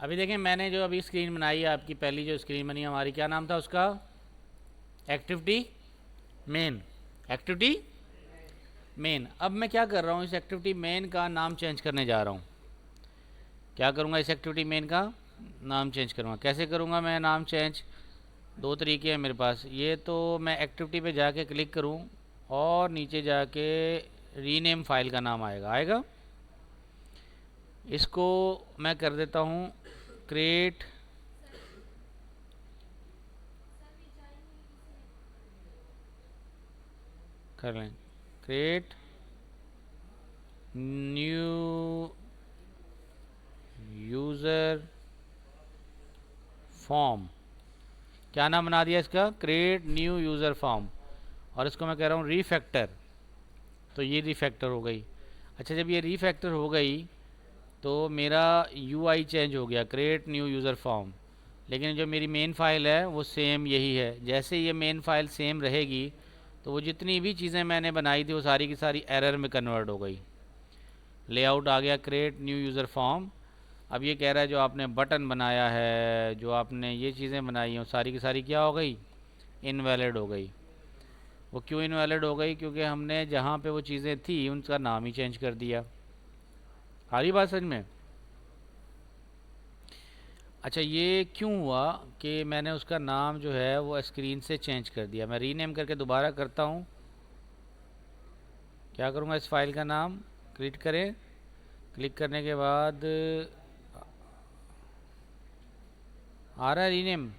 अभी देखें, मैंने जो अभी स्क्रीन बनाई है, आपकी पहली जो स्क्रीन बनी हमारी, क्या नाम था उसका? Activity main. Activity main. अब मैं क्या कर रहा हूँ, इस एक्टिविटी मेन का नाम चेंज करने जा रहा हूँ। क्या करूँगा, इस एक्टिविटी मेन का नाम चेंज करूँगा। कैसे करूँगा मैं नाम चेंज? दो तरीके हैं मेरे पास। ये तो मैं एक्टिविटी पे जाके क्लिक करूँ और नीचे जाके रीनेम फाइल का नाम आएगा। इसको मैं कर देता हूँ क्रिएट। कर लें क्रिएट न्यू यूज़र फॉर्म। क्या नाम बना दिया इसका? Create new user form. और इसको मैं कह रहा हूँ रीफैक्टर। तो ये रीफैक्टर हो गई। अच्छा, जब ये रीफैक्टर हो गई तो मेरा यूआई चेंज हो गया, क्रिएट न्यू यूज़र फॉर्म। लेकिन जो मेरी मेन फाइल है वो सेम यही है। जैसे ये मेन फाइल सेम रहेगी तो वो जितनी भी चीज़ें मैंने बनाई थी वो सारी की सारी एरर में कन्वर्ट हो गई। लेआउट आ गया क्रिएट न्यू यूज़र फॉर्म। अब ये कह रहा है जो आपने बटन बनाया है, जो आपने ये चीज़ें बनाई हैं, वो सारी की सारी क्या हो गई? इनवैलिड हो गई। वो क्यों इनवैलिड हो गई? क्योंकि हमने जहाँ पे वो चीज़ें थी उनका नाम ही चेंज कर दिया। आ रही बात समझ में? अच्छा, ये क्यों हुआ कि मैंने उसका नाम जो है वो स्क्रीन से चेंज कर दिया? मैं रीनेम करके दोबारा करता हूँ। क्या करूँगा, इस फाइल का नाम क्लिक करें। क्लिक करने के बाद आ रहा है रीनेम।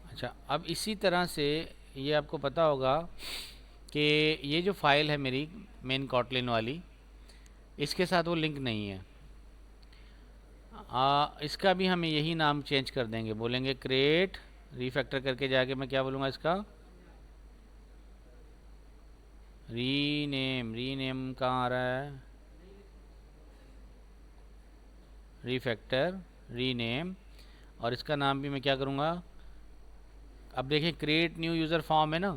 अच्छा, अब इसी तरह से ये आपको पता होगा कि ये जो फाइल है मेरी मेन कॉटलिन वाली, इसके साथ वो लिंक नहीं है। इसका भी हम यही नाम चेंज कर देंगे। बोलेंगे क्रिएट, रीफैक्टर करके जाके मैं क्या बोलूँगा इसका? रीनेम। रीनेम कहाँ आ रहा है? रीफैक्टर रीनेम। और इसका नाम भी मैं क्या करूँगा? अब देखिए क्रिएट न्यू यूज़र फॉर्म है ना।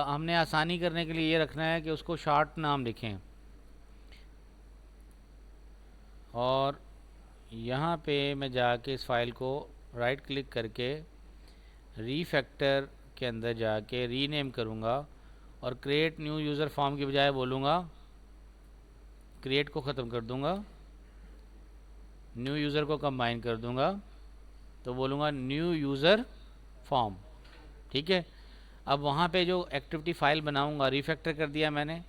हमने आसानी करने के लिए ये रखना है कि उसको शॉर्ट नाम लिखें। और यहाँ पे मैं जाके इस फाइल को राइट क्लिक करके रीफैक्टर के अंदर जाके रीनेम करूँगा और क्रिएट न्यू यूज़र फॉर्म की बजाय बोलूँगा, क्रिएट को ख़त्म कर दूँगा, न्यू यूज़र को कंबाइन कर दूँगा, तो बोलूँगा न्यू यूज़र फॉर्म। ठीक है। अब वहाँ पे जो एक्टिविटी फ़ाइल बनाऊँगा, रीफैक्टर कर दिया मैंने।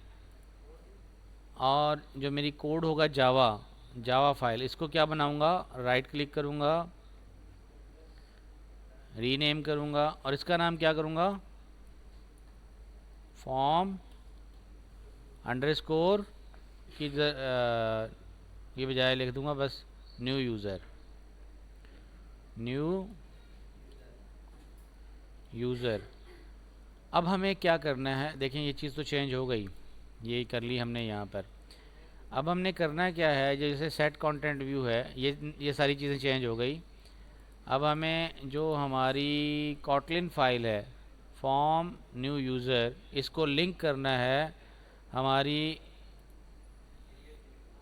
और जो मेरी कोड होगा जावा, जावा फाइल, इसको क्या बनाऊँगा? राइट क्लिक करूँगा, रीनेम करूँगा और इसका नाम क्या करूँगा? फॉर्म अंडरस्कोर की ये बजाय लिख दूँगा बस न्यू यूज़र। New user. अब हमें क्या करना है? देखें, ये चीज़ तो चेंज हो गई, ये कर ली हमने यहाँ पर। अब हमने करना क्या है, जैसे सेट कंटेंट व्यू है, ये सारी चीज़ें चेंज हो गई। अब हमें जो हमारी कॉटलिन फाइल है फॉर्म न्यू यूज़र, इसको लिंक करना है हमारी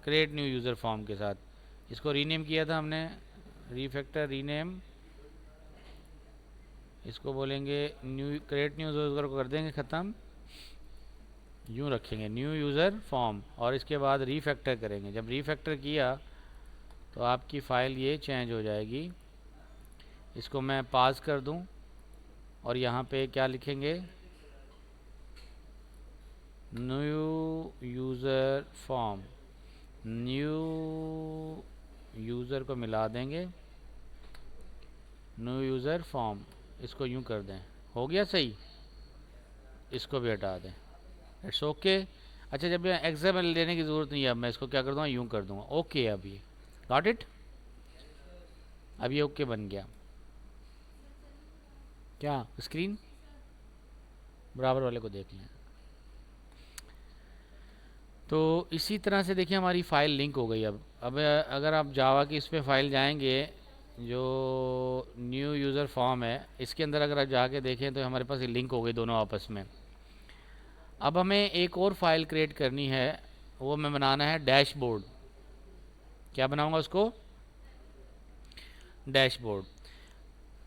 क्रिएट न्यू यूज़र फॉर्म के साथ। इसको रीनेम किया था हमने, रीफैक्टर रीनेम। इसको बोलेंगे न्यू क्रिएट न्यू यूज़र को कर देंगे ख़त्म, यूँ रखेंगे न्यू यूज़र फॉर्म और इसके बाद रीफैक्टर करेंगे। जब रीफैक्टर किया तो आपकी फ़ाइल ये चेंज हो जाएगी। इसको मैं पास कर दूं और यहाँ पे क्या लिखेंगे? New user form. New user को मिला देंगे, न्यू यूज़र फॉर्म। इसको यूँ कर दें, हो गया सही। इसको भी हटा दें, इट्स ओके। अच्छा, जब ये एक्सएमएल लेने की ज़रूरत नहीं है, अब मैं इसको क्या कर दूँगा? यूँ कर दूँगा। ओके, अब ये गॉट इट। अब ये ओके बन गया। क्या स्क्रीन बराबर वाले को देख लें। तो इसी तरह से देखिए हमारी फ़ाइल लिंक हो गई। अब अगर आप जावा की इस पर फाइल जाएंगे, जो न्यू यूज़र फॉर्म है, इसके अंदर अगर आप जाके देखें तो हमारे पास ये लिंक हो गई दोनों आपस में। अब हमें एक और फाइल क्रिएट करनी है, वो हमें बनाना है डैशबोर्ड। क्या बनाऊंगा उसको? डैशबोर्ड।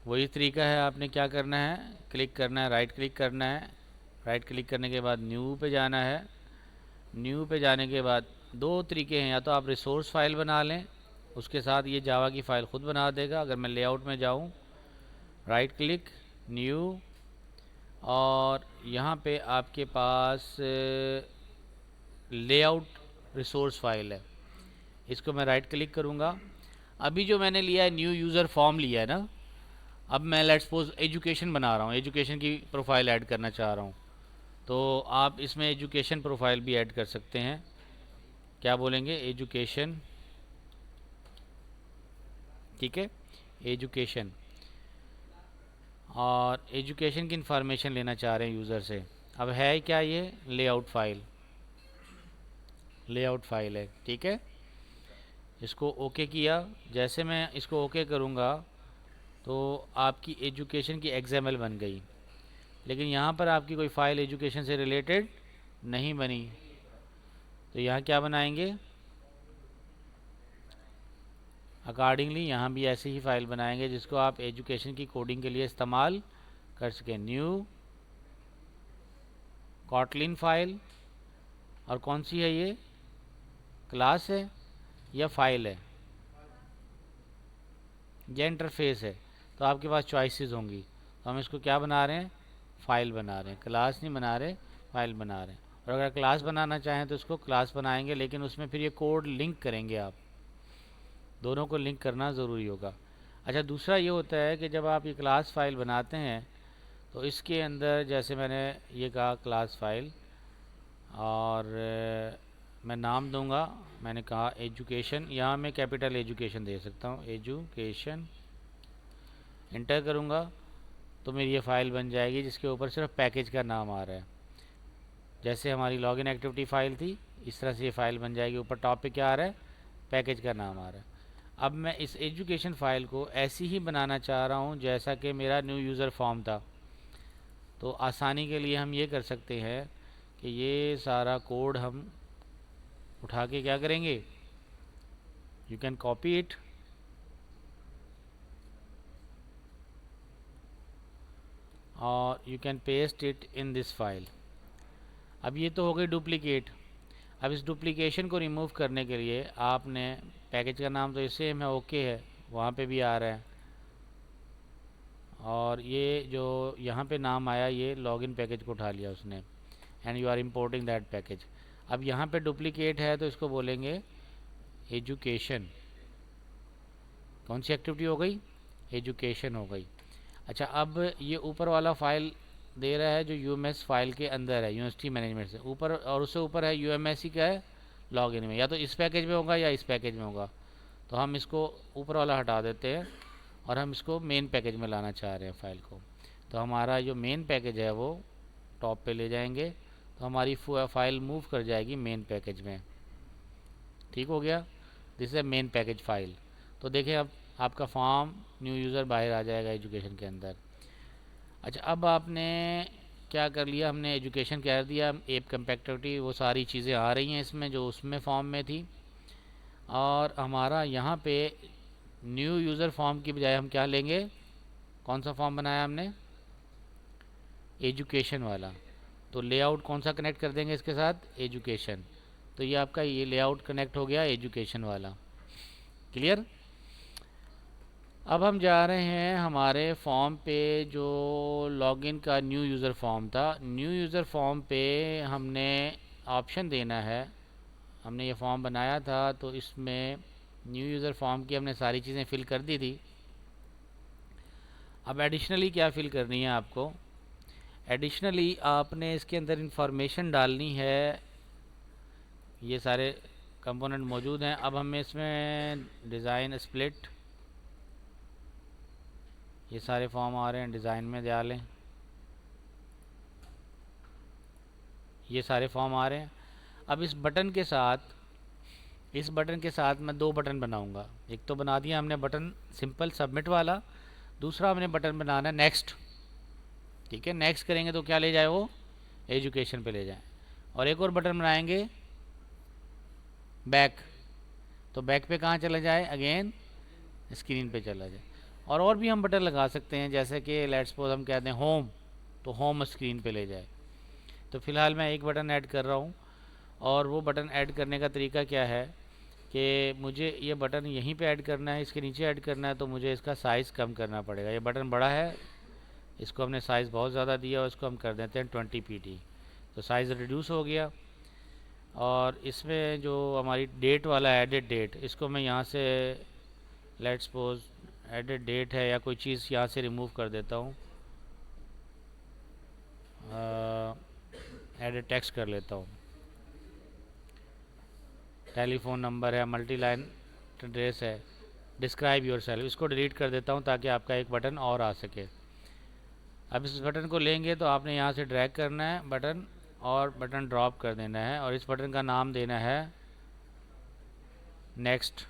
वही तरीका है, आपने क्या करना है, क्लिक करना है, राइट क्लिक करना है, राइट क्लिक करने के बाद न्यू पे जाना है। न्यू पे जाने के बाद दो तरीके हैं, या तो आप रिसोर्स फाइल बना लें, उसके साथ ये जावा की फ़ाइल ख़ुद बना देगा। अगर मैं लेआउट में जाऊँ, राइट क्लिक, न्यू, और यहाँ पे आपके पास लेआउट रिसोर्स फाइल है, इसको मैं राइट क्लिक करूँगा। अभी जो मैंने लिया है न्यू यूज़र फॉर्म लिया है ना, अब मैं लेट्स सपोज एजुकेशन बना रहा हूँ, एजुकेशन की प्रोफाइल ऐड करना चाह रहा हूँ, तो आप इसमें एजुकेशन प्रोफाइल भी ऐड कर सकते हैं। क्या बोलेंगे? एजुकेशन, ठीक है, एजुकेशन, और एजुकेशन की इंफॉर्मेशन लेना चाह रहे हैं यूज़र से। अब है क्या ये? लेआउट फाइल, लेआउट फाइल है, ठीक है। इसको ओके किया। जैसे मैं इसको ओके करूँगा तो आपकी एजुकेशन की XML बन गई, लेकिन यहाँ पर आपकी कोई फ़ाइल एजुकेशन से रिलेटेड नहीं बनी। तो यहाँ क्या बनाएंगे? अकॉर्डिंगली यहाँ भी ऐसी ही फ़ाइल बनाएंगे जिसको आप एजुकेशन की कोडिंग के लिए इस्तेमाल कर सकें। न्यू कॉटलिन फाइल, और कौन सी है ये? क्लास है या फाइल है या इंटरफेस है? तो आपके पास चॉइसेस होंगी। तो हम इसको क्या बना रहे हैं? फ़ाइल बना रहे हैं, क्लास नहीं बना रहे, फ़ाइल बना रहे हैं। और अगर क्लास बनाना चाहें तो इसको क्लास बनाएंगे, लेकिन उसमें फिर ये कोड लिंक करेंगे आप, दोनों को लिंक करना ज़रूरी होगा। अच्छा, दूसरा ये होता है कि जब आप ये क्लास फ़ाइल बनाते हैं तो इसके अंदर, जैसे मैंने ये कहा क्लास फ़ाइल, और मैं नाम दूंगा, मैंने कहा एजुकेशन, यहाँ मैं कैपिटल एजुकेशन दे सकता हूँ, एजुकेशन, इंटर करूँगा तो मेरी ये फ़ाइल बन जाएगी जिसके ऊपर सिर्फ पैकेज का नाम आ रहा है। जैसे हमारी लॉगिन एक्टिविटी फ़ाइल थी, इस तरह से ये फ़ाइल बन जाएगी। ऊपर टॉप पे क्या आ रहा है? पैकेज का नाम आ रहा है। अब मैं इस एजुकेशन फ़ाइल को ऐसी ही बनाना चाह रहा हूँ जैसा कि मेरा न्यू यूज़र फॉर्म था। तो आसानी के लिए हम ये कर सकते हैं कि ये सारा कोड हम उठा के क्या करेंगे, यू कैन कॉपी इट, और you can paste it in this file. अब ये तो हो गई डुप्लीकेट। अब इस डुप्लीकेशन को रिमूव करने के लिए आपने, पैकेज का नाम तो इससे में ओके है, वहाँ पे भी आ रहा है, और ये जो यहाँ पे नाम आया ये लॉगिन पैकेज को उठा लिया उसने, and you are importing that package. अब यहाँ पे डुप्लीकेट है तो इसको बोलेंगे एजुकेशन। कौन सी एक्टिविटी हो गई? एजुकेशन हो गई। अच्छा, अब ये ऊपर वाला फाइल दे रहा है जो यूएमएस फाइल के अंदर है, यूनिवर्सिटी मैनेजमेंट से ऊपर, और उससे ऊपर है यूएमएससी का है लॉगिन में, या तो इस पैकेज में होगा या इस पैकेज में होगा। तो हम इसको ऊपर वाला हटा देते हैं और हम इसको मेन पैकेज में लाना चाह रहे हैं फ़ाइल को। तो हमारा जो मेन पैकेज है वो टॉप पे ले जाएंगे, तो हमारी फ़ाइल मूव कर जाएगी मेन पैकेज में। ठीक हो गया, दिस है मेन पैकेज फ़ाइल। तो देखें अब आपका फॉर्म न्यू यूज़र बाहर आ जाएगा एजुकेशन के अंदर। अच्छा, अब आपने क्या कर लिया, हमने एजुकेशन कह दिया, ऐप कंपैक्टिविटी, वो सारी चीज़ें आ रही हैं इसमें जो उसमें फॉर्म में थी। और हमारा यहाँ पे न्यू यूज़र फॉर्म की बजाय हम क्या लेंगे? कौन सा फॉर्म बनाया हमने? एजुकेशन वाला। तो लेआउट कौन सा कनेक्ट कर देंगे इसके साथ? एजुकेशन। तो ये आपका ये लेआउट कनेक्ट हो गया एजुकेशन वाला। क्लियर? अब हम जा रहे हैं हमारे फॉर्म पे, जो लॉगिन का न्यू यूज़र फॉर्म था। न्यू यूज़र फॉर्म पे हमने ऑप्शन देना है। हमने ये फॉर्म बनाया था तो इसमें न्यू यूज़र फॉर्म की हमने सारी चीज़ें फ़िल कर दी थी। अब एडिशनली क्या फ़िल करनी है आपको? एडिशनली आपने इसके अंदर इंफॉर्मेशन डालनी है। ये सारे कंपोनेंट मौजूद हैं। अब हमें इसमें डिज़ाइन स्प्लिट, ये सारे फॉर्म आ रहे हैं, डिज़ाइन में डालें, ये सारे फॉर्म आ रहे हैं। अब इस बटन के साथ, इस बटन के साथ मैं दो बटन बनाऊंगा। एक तो बना दिया हमने बटन सिंपल सबमिट वाला, दूसरा हमने बटन बनाना है नेक्स्ट। ठीक है, नेक्स्ट करेंगे तो क्या ले जाए वो? एजुकेशन पे ले जाएं। और एक और बटन बनाएंगे बैक, तो बैक पे कहाँ चला जाए, अगेन स्क्रीन पे चला जाए। और भी हम बटन लगा सकते हैं, जैसे कि लेट्स सपोज हम कहते हैं होम, तो होम स्क्रीन पे ले जाए। तो फ़िलहाल मैं एक बटन ऐड कर रहा हूँ, और वो बटन ऐड करने का तरीका क्या है कि मुझे ये बटन यहीं पे ऐड करना है, इसके नीचे ऐड करना है, तो मुझे इसका साइज़ कम करना पड़ेगा। ये बटन बड़ा है, इसको हमने साइज़ बहुत ज़्यादा दिया और इसको हम कर देते हैं 20 pt, तो साइज़ रिड्यूस हो गया। और इसमें जो हमारी डेट वाला एडिट डेट, इसको मैं यहाँ से लेट्स सपोज एडिट डेट है या कोई चीज़ यहाँ से रिमूव कर देता हूँ, एडिट टेक्स्ट कर लेता हूँ, टेलीफोन नंबर है, मल्टी लाइन एड्रेस है, डिस्क्राइब योर सेल्फ, इसको डिलीट कर देता हूँ ताकि आपका एक बटन और आ सके। अब इस बटन को लेंगे तो आपने यहाँ से ड्रैग करना है बटन और बटन ड्रॉप कर देना है, और इस बटन का नाम देना है नेक्स्ट।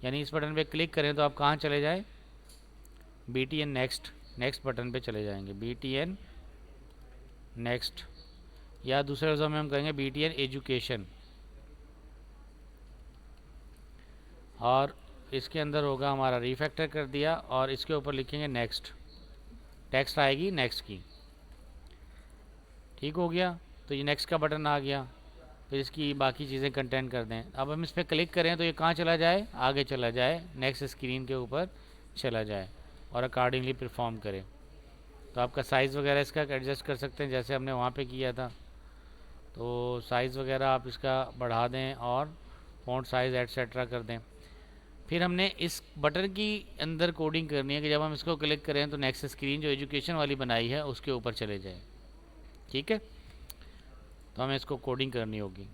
यानी इस बटन पे क्लिक करें तो आप कहाँ चले जाएं, BTN नेक्स्ट, नेक्स्ट बटन पे चले जाएंगे, BTN नेक्स्ट, या दूसरे लफ्ज़ों में हम कहेंगे BTN एजुकेशन। और इसके अंदर होगा हमारा रिफैक्टर कर दिया, और इसके ऊपर लिखेंगे नेक्स्ट, टेक्स्ट आएगी नेक्स्ट की, ठीक हो गया। तो ये नेक्स्ट का बटन आ गया, फिर इसकी बाकी चीज़ें कंटेंट कर दें। अब हम इस पर क्लिक करें तो ये कहाँ चला जाए, आगे चला जाए, नेक्स्ट स्क्रीन के ऊपर चला जाए और अकॉर्डिंगली परफॉर्म करें। तो आपका साइज़ वगैरह इसका एडजस्ट कर सकते हैं, जैसे हमने वहाँ पे किया था। तो साइज़ वगैरह आप इसका बढ़ा दें और फ़ॉन्ट साइज़ एटसेट्रा कर दें। फिर हमने इस बटन की अंदर कोडिंग करनी है कि जब हम इसको क्लिक करें तो नेक्स्ट स्क्रीन जो एजुकेशन वाली बनाई है उसके ऊपर चले जाए, ठीक है। तो हमें इसको कोडिंग करनी होगी।